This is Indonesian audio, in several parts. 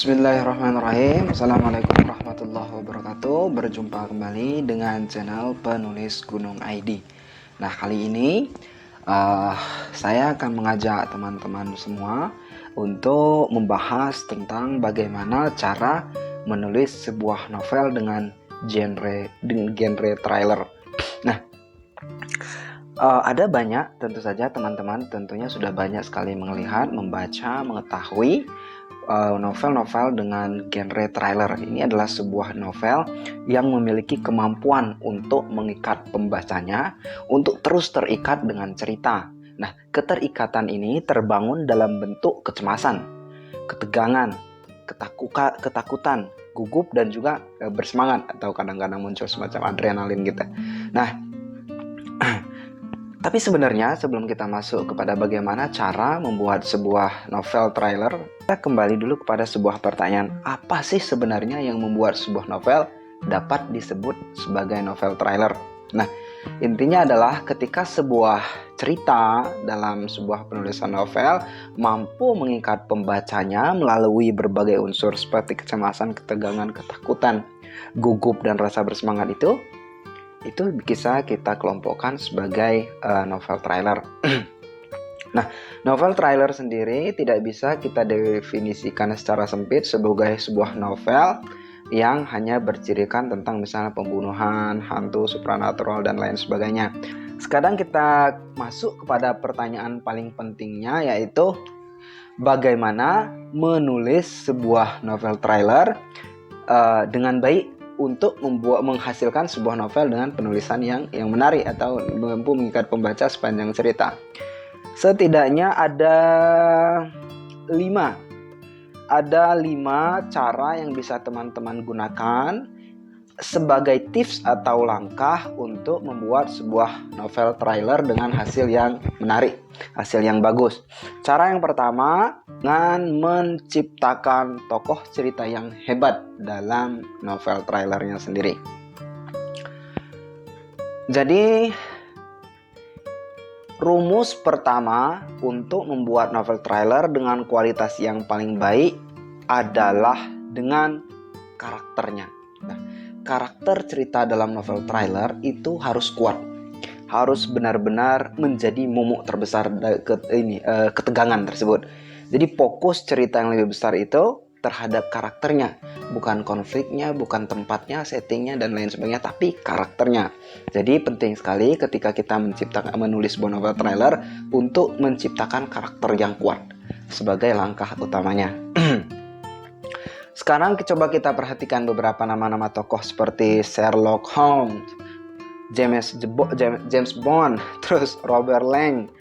Bismillahirrahmanirrahim. Assalamualaikum warahmatullahi wabarakatuh. Berjumpa kembali dengan channel penulis Gunung ID. Nah, kali ini saya akan mengajak teman-teman semua untuk membahas tentang bagaimana cara menulis sebuah novel dengan genre thriller. Nah, ada banyak, tentu saja teman-teman tentunya sudah banyak sekali melihat, membaca, mengetahui novel-novel dengan genre thriller. Ini adalah sebuah novel yang memiliki kemampuan untuk mengikat pembacanya untuk terus terikat dengan cerita. Nah, keterikatan ini terbangun dalam bentuk kecemasan, ketegangan, ketakutan, gugup, dan juga bersemangat, atau kadang-kadang muncul semacam adrenalin gitu. Nah, tapi sebenarnya sebelum kita masuk kepada bagaimana cara membuat sebuah novel thriller, kita kembali dulu kepada sebuah pertanyaan. Apa sih sebenarnya yang membuat sebuah novel dapat disebut sebagai novel thriller? Nah, intinya adalah ketika sebuah cerita dalam sebuah penulisan novel mampu mengikat pembacanya melalui berbagai unsur seperti kecemasan, ketegangan, ketakutan, gugup, dan rasa bersemangat itu bisa kita kelompokkan sebagai novel thriller. Nah, novel thriller sendiri tidak bisa kita definisikan secara sempit sebagai sebuah novel yang hanya bercirikan tentang misalnya pembunuhan, hantu, supranatural, dan lain sebagainya. Sekarang kita masuk kepada pertanyaan paling pentingnya, yaitu bagaimana menulis sebuah novel thriller dengan baik untuk menghasilkan sebuah novel dengan penulisan yang menarik atau mampu mengikat pembaca sepanjang cerita. Setidaknya ada 5 cara yang bisa teman-teman gunakan sebagai tips atau langkah untuk membuat sebuah novel thriller dengan hasil yang menarik, hasil yang bagus. Cara yang pertama, dengan menciptakan tokoh cerita yang hebat dalam novel thrillernya sendiri. Jadi, rumus pertama untuk membuat novel thriller dengan kualitas yang paling baik adalah dengan karakternya. Nah, karakter cerita dalam novel thriller itu harus kuat, harus benar-benar menjadi momok terbesar ketegangan tersebut. Jadi fokus cerita yang lebih besar itu terhadap karakternya, bukan konfliknya, bukan tempatnya, settingnya, dan lain sebagainya, tapi karakternya. Jadi penting sekali ketika kita menulis sebuah novel thriller untuk menciptakan karakter yang kuat sebagai langkah utamanya. Sekarang coba kita perhatikan beberapa nama-nama tokoh seperti Sherlock Holmes, James Bond, terus Robert Lang,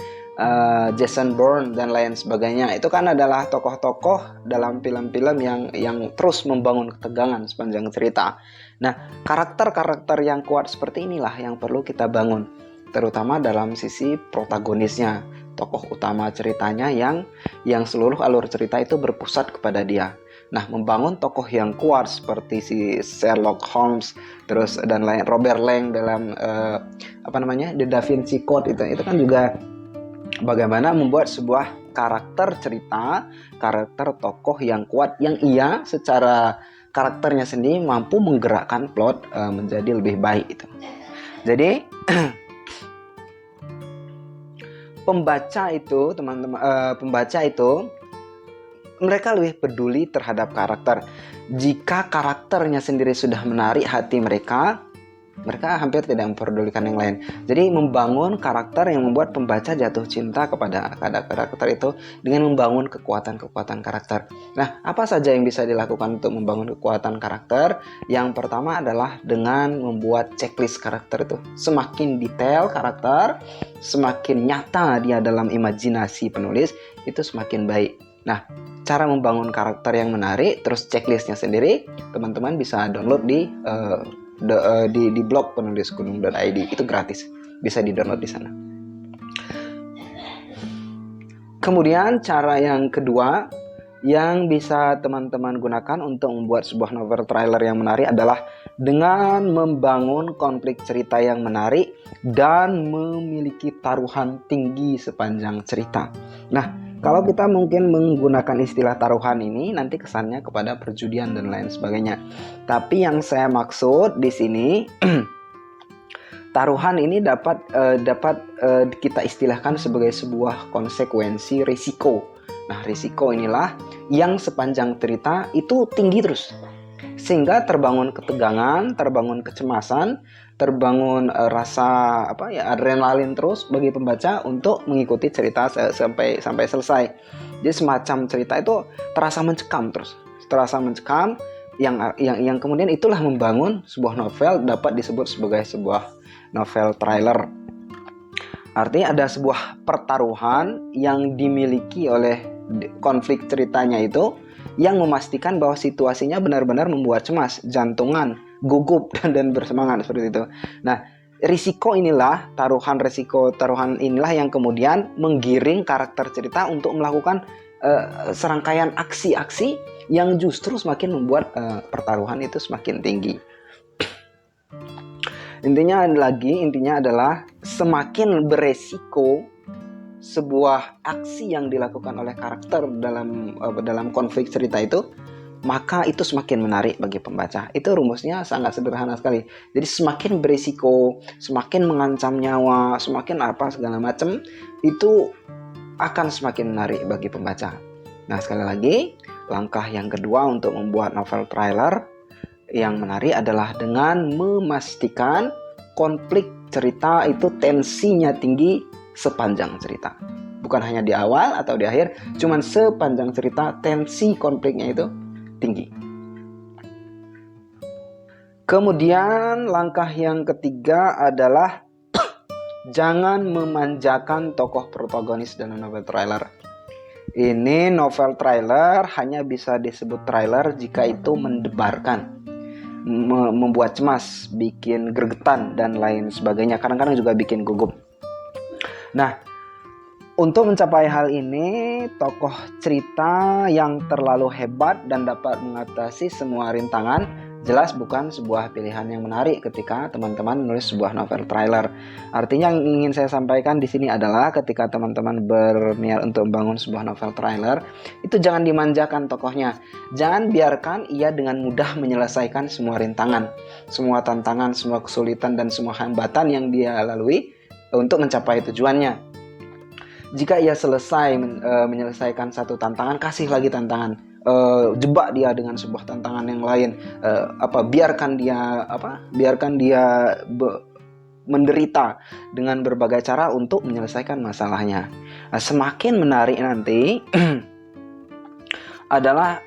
Jason Bourne, dan lain sebagainya. Itu kan adalah tokoh-tokoh dalam film-film yang terus membangun ketegangan sepanjang cerita. Nah, karakter-karakter yang kuat seperti inilah yang perlu kita bangun, terutama dalam sisi protagonisnya, tokoh utama ceritanya yang seluruh alur cerita itu berpusat kepada dia. Nah, membangun tokoh yang kuat seperti si Sherlock Holmes, terus dan lain, Robert Lang dalam The Da Vinci Code itu kan juga bagaimana membuat sebuah karakter cerita, karakter tokoh yang kuat, yang ia secara karakternya sendiri mampu menggerakkan plot menjadi lebih baik itu. Jadi pembaca itu mereka lebih peduli terhadap karakter. Jika karakternya sendiri sudah menarik hati mereka hampir tidak memperdulikan yang lain. Jadi membangun karakter yang membuat pembaca jatuh cinta kepada karakter itu dengan membangun kekuatan karakter. Nah, apa saja yang bisa dilakukan untuk membangun kekuatan karakter? Yang pertama adalah dengan membuat checklist karakter itu. Semakin detail karakter, semakin nyata dia dalam imajinasi penulis, itu semakin baik. Nah, cara membangun karakter yang menarik, terus checklistnya sendiri, teman-teman bisa download di blog penulis gunung.id. Itu gratis, bisa di-download di sana. Kemudian cara yang kedua yang bisa teman-teman gunakan untuk membuat sebuah novel thriller yang menarik adalah dengan membangun konflik cerita yang menarik dan memiliki taruhan tinggi sepanjang cerita. Nah, Kalau kita mungkin menggunakan istilah taruhan ini nanti kesannya kepada perjudian dan lain sebagainya. Tapi yang saya maksud di sini taruhan ini dapat kita istilahkan sebagai sebuah konsekuensi risiko. Nah, risiko inilah yang sepanjang cerita itu tinggi terus. Sehingga terbangun ketegangan, terbangun kecemasan, terbangun rasa adrenalin terus bagi pembaca untuk mengikuti cerita sampai selesai. Jadi semacam cerita itu terasa mencekam terus. Terasa mencekam yang kemudian itulah membangun sebuah novel dapat disebut sebagai sebuah novel thriller. Artinya ada sebuah pertaruhan yang dimiliki oleh konflik ceritanya itu yang memastikan bahwa situasinya benar-benar membuat cemas, jantungan, gugup dan bersemangat seperti itu. Nah, risiko inilah, taruhan inilah yang kemudian menggiring karakter cerita untuk melakukan serangkaian aksi-aksi yang justru semakin membuat pertaruhan itu semakin tinggi. Intinya adalah semakin beresiko sebuah aksi yang dilakukan oleh karakter dalam konflik cerita itu, maka itu semakin menarik bagi pembaca. Itu rumusnya sangat sederhana sekali. Jadi semakin beresiko, semakin mengancam nyawa, semakin segala macam, itu akan semakin menarik bagi pembaca. Nah, sekali lagi, langkah yang kedua untuk membuat novel thriller yang menarik adalah dengan memastikan konflik cerita itu tensinya tinggi sepanjang cerita. Bukan hanya di awal atau di akhir, cuman sepanjang cerita tensi konfliknya itu tinggi. Kemudian langkah yang ketiga adalah jangan memanjakan tokoh protagonis dalam novel thriller. Ini novel thriller hanya bisa disebut thriller jika itu mendebarkan, membuat cemas, bikin gregetan dan lain sebagainya. Kadang-kadang juga bikin gugup. Nah, untuk mencapai hal ini, tokoh cerita yang terlalu hebat dan dapat mengatasi semua rintangan jelas bukan sebuah pilihan yang menarik ketika teman-teman menulis sebuah novel thriller. Artinya yang ingin saya sampaikan di sini adalah ketika teman-teman berniat untuk membangun sebuah novel thriller, itu jangan dimanjakan tokohnya. Jangan biarkan ia dengan mudah menyelesaikan semua rintangan, semua tantangan, semua kesulitan dan semua hambatan yang dia lalui untuk mencapai tujuannya. Jika ia selesai menyelesaikan satu tantangan, kasih lagi tantangan. Jebak dia dengan sebuah tantangan yang lain. Biarkan dia menderita dengan berbagai cara untuk menyelesaikan masalahnya. Semakin menarik nanti adalah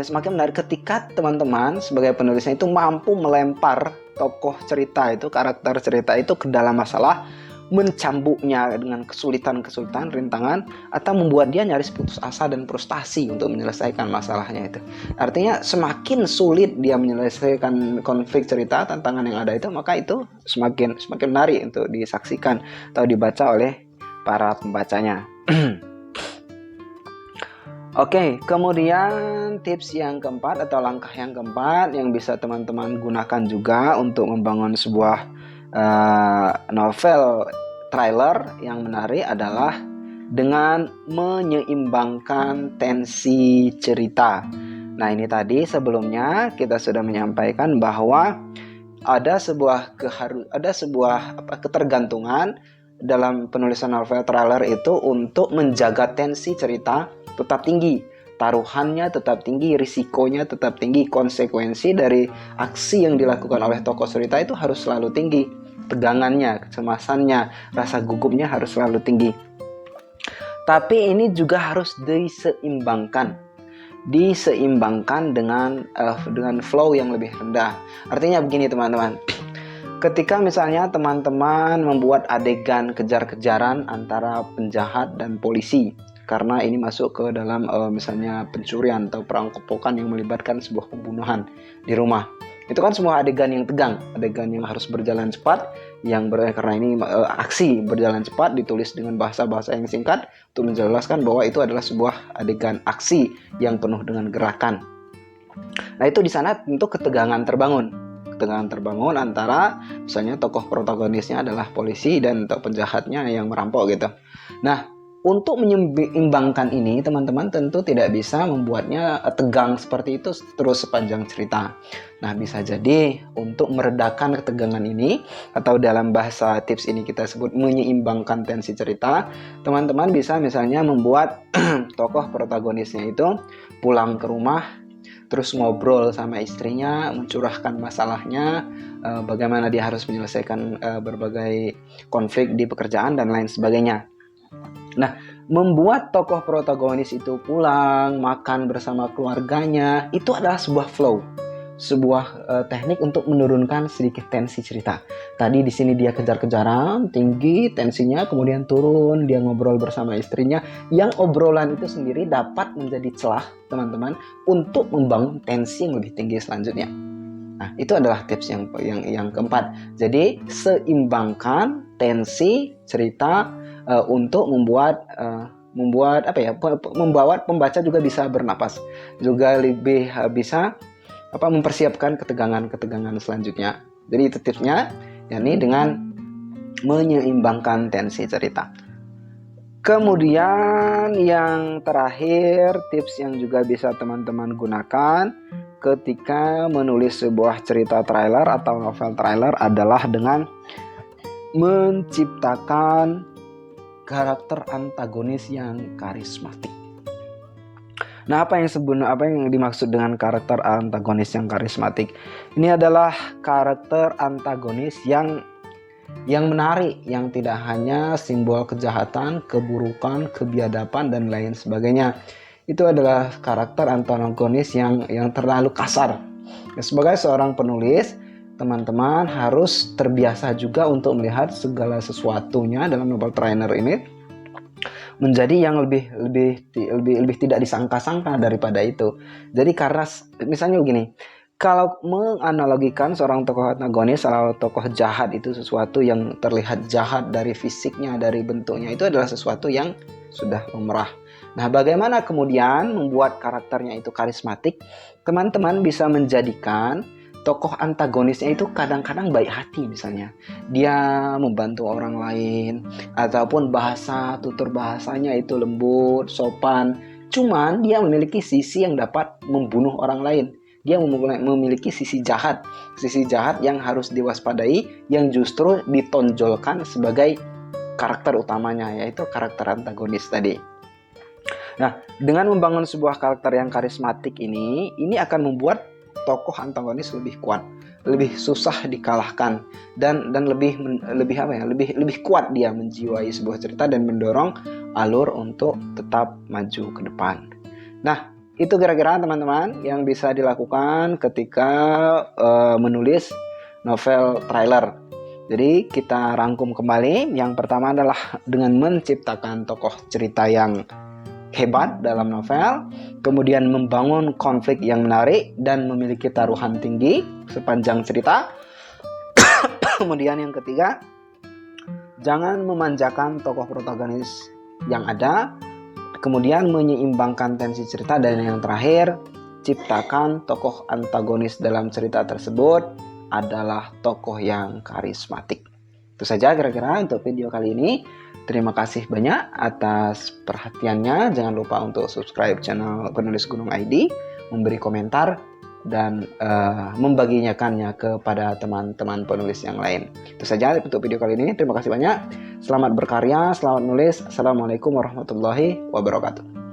semakin menarik ketika teman-teman sebagai penulisnya itu mampu melempar tokoh cerita itu, karakter cerita itu ke dalam masalah, mencambuknya dengan kesulitan-kesulitan, rintangan, atau membuat dia nyaris putus asa dan frustasi untuk menyelesaikan masalahnya itu. Artinya semakin sulit dia menyelesaikan konflik cerita, tantangan yang ada itu, maka itu semakin menarik untuk disaksikan atau dibaca oleh para pembacanya. Oke, kemudian tips yang keempat atau langkah yang keempat yang bisa teman-teman gunakan juga untuk membangun sebuah novel thriller yang menarik adalah dengan menyeimbangkan tensi cerita. Nah, ini tadi sebelumnya kita sudah menyampaikan bahwa ada sebuah ketergantungan dalam penulisan novel thriller itu untuk menjaga tensi cerita tetap tinggi, taruhannya tetap tinggi, risikonya tetap tinggi, konsekuensi dari aksi yang dilakukan oleh tokoh cerita itu harus selalu tinggi, tegangannya, kecemasannya, rasa gugupnya harus selalu tinggi. Tapi ini juga harus diseimbangkan dengan flow yang lebih rendah. Artinya begini teman-teman, ketika misalnya teman-teman membuat adegan kejar-kejaran antara penjahat dan polisi, karena ini masuk ke dalam misalnya pencurian atau perampokan yang melibatkan sebuah pembunuhan di rumah. Itu kan semua adegan yang tegang, adegan yang harus berjalan cepat, karena ini aksi berjalan cepat, ditulis dengan bahasa-bahasa yang singkat untuk menjelaskan bahwa itu adalah sebuah adegan aksi yang penuh dengan gerakan. Nah, itu di sana tentu ketegangan terbangun antara misalnya tokoh protagonisnya adalah polisi dan penjahatnya yang merampok gitu. Nah, Untuk menyeimbangkan ini, teman-teman tentu tidak bisa membuatnya tegang seperti itu terus sepanjang cerita. Nah, bisa jadi untuk meredakan ketegangan ini, atau dalam bahasa tips ini kita sebut menyeimbangkan tensi cerita, teman-teman bisa misalnya membuat tokoh protagonisnya itu pulang ke rumah, terus ngobrol sama istrinya, mencurahkan masalahnya, bagaimana dia harus menyelesaikan berbagai konflik di pekerjaan dan lain sebagainya. Nah, membuat tokoh protagonis itu pulang, makan bersama keluarganya, itu adalah sebuah flow, sebuah teknik untuk menurunkan sedikit tensi cerita. Tadi di sini dia kejar-kejaran, tinggi tensinya, kemudian turun, dia ngobrol bersama istrinya, yang obrolan itu sendiri dapat menjadi celah, teman-teman, untuk membangun tensi yang lebih tinggi selanjutnya. Nah, itu adalah tips yang keempat. Jadi, seimbangkan tensi cerita untuk membuat membawa pembaca juga bisa bernapas, juga lebih bisa mempersiapkan ketegangan selanjutnya. Jadi itu tipsnya, yakni dengan menyeimbangkan tensi cerita. Kemudian yang terakhir, tips yang juga bisa teman-teman gunakan ketika menulis sebuah cerita trailer atau novel trailer adalah dengan menciptakan karakter antagonis yang karismatik. Nah, apa yang dimaksud dengan karakter antagonis yang karismatik? Ini adalah karakter antagonis yang menarik, yang tidak hanya simbol kejahatan, keburukan, kebiadaban dan lain sebagainya. Itu adalah karakter antagonis yang terlalu kasar. Sebagai seorang penulis, teman-teman harus terbiasa juga untuk melihat segala sesuatunya dalam novel trailer ini menjadi yang lebih tidak disangka-sangka daripada itu. Jadi karena misalnya begini, kalau menganalogikan seorang tokoh antagonis atau tokoh jahat itu sesuatu yang terlihat jahat dari fisiknya, dari bentuknya, itu adalah sesuatu yang sudah lumrah. Nah, bagaimana kemudian membuat karakternya itu karismatik? Teman-teman bisa menjadikan tokoh antagonisnya itu kadang-kadang baik hati, misalnya dia membantu orang lain, ataupun tutur bahasanya itu lembut, sopan. Cuman dia memiliki sisi yang dapat membunuh orang lain. Dia memiliki sisi jahat yang harus diwaspadai, yang justru ditonjolkan sebagai karakter utamanya, yaitu karakter antagonis tadi. Nah, dengan membangun sebuah karakter yang karismatik ini akan membuat tokoh antagonis lebih kuat, lebih susah dikalahkan, dan lebih kuat dia menjiwai sebuah cerita dan mendorong alur untuk tetap maju ke depan. Nah, itu kira-kira teman-teman yang bisa dilakukan ketika menulis novel trailer. Jadi kita rangkum kembali. Yang pertama adalah dengan menciptakan tokoh cerita yang hebat dalam novel, kemudian membangun konflik yang menarik dan memiliki taruhan tinggi sepanjang cerita. Kemudian yang ketiga, jangan memanjakan tokoh protagonis yang ada, kemudian menyeimbangkan tensi cerita, dan yang terakhir, ciptakan tokoh antagonis dalam cerita tersebut adalah tokoh yang karismatik. Itu saja kira-kira untuk video kali ini. Terima kasih banyak atas perhatiannya. Jangan lupa untuk subscribe channel Penulis Gunung ID, memberi komentar, dan membagikannya kepada teman-teman penulis yang lain. Itu saja untuk video kali ini. Terima kasih banyak. Selamat berkarya, selamat menulis. Assalamualaikum warahmatullahi wabarakatuh.